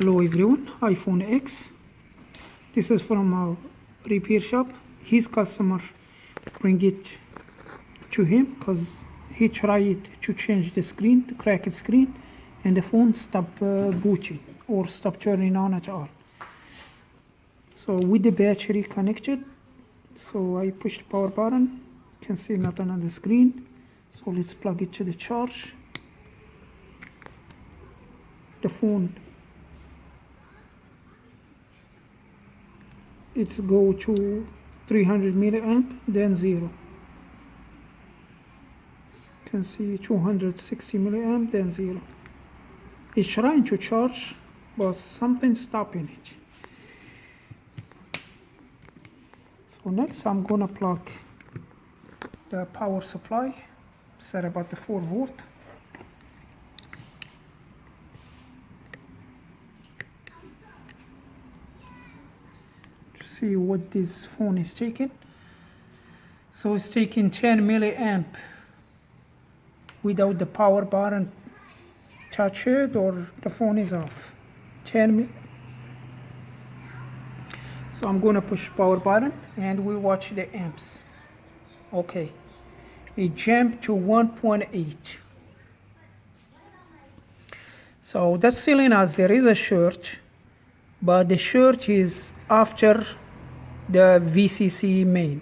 Hello everyone, iPhone X. This is from a repair shop. His customer bring it to him because he tried to change the screen, the cracked screen, and the phone stopped booting or stopped turning on at all. So with the battery connected, so I pushed the power button. You can see nothing on the screen. So let's plug it to the charge. The phone, it's go to 300 milliamp, then 0. You can see 260 milliamp, then 0. It's trying to charge, but something stopping it. So next I'm gonna plug the power supply, set about the 4 volt. See what this phone is taking. So it's taking 10 milliamp without the power button touched or the phone is off. 10. So I'm gonna push power button and we watch the amps. Okay, it jumped to 1.8. So that's telling us there is a surge, but the surge is after the VCC main.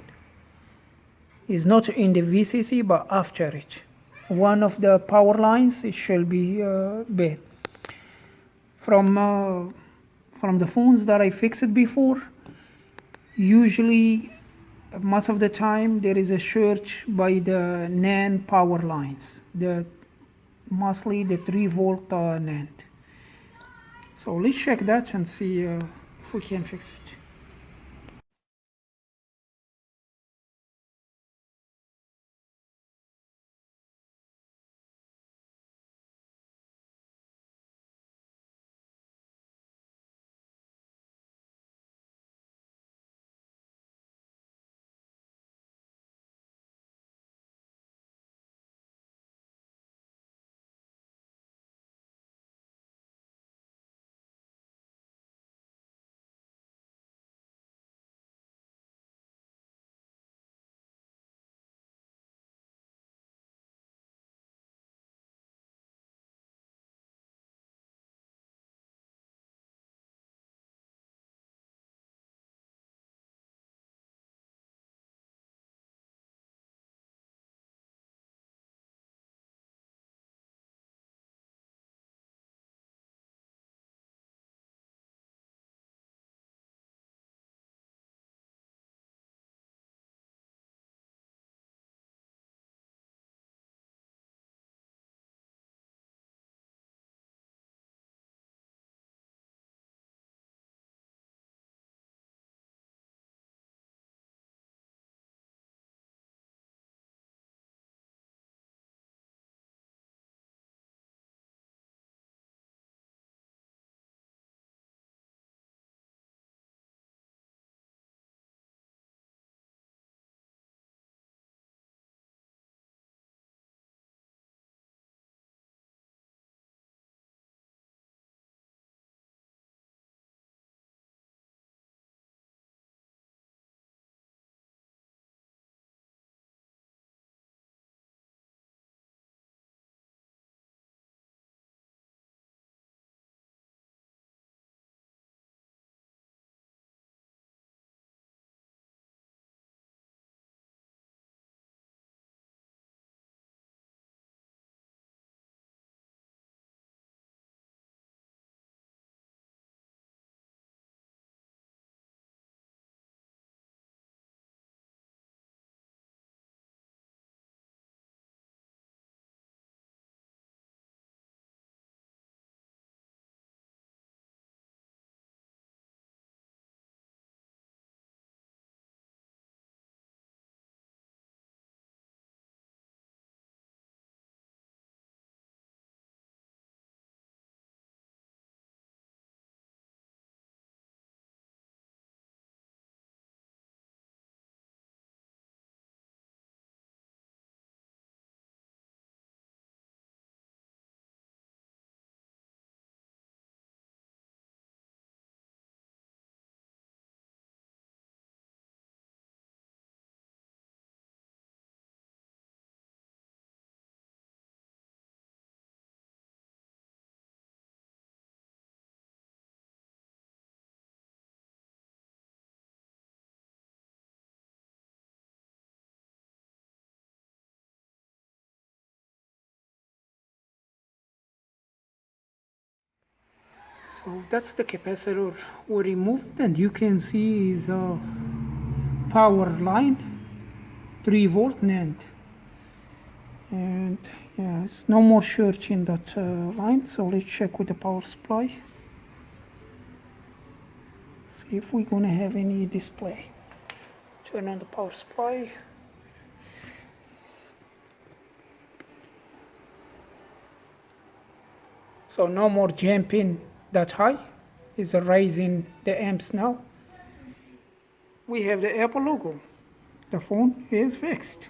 Is not in the VCC but after it. One of the power lines, it shall be bad. From the phones that I fixed before, usually most of the time there is a surge by the NAND power lines, mostly the 3 volt NAND. So let's check that and see if we can fix it. So that's the capacitor we removed, and you can see is a power line, 3-volt NAND. And yeah, it's no more surge in that line. So let's check with the power supply. See if we're gonna have any display. Turn on the power supply. So no more jumping that high. It's raising the amps now. We have the Apple logo. The phone is fixed.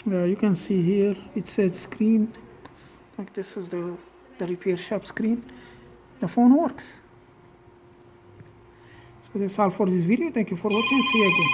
You can see here it says screen. Like this is the repair shop screen. The phone works. So that's all for this video. Thank you for watching. See you again.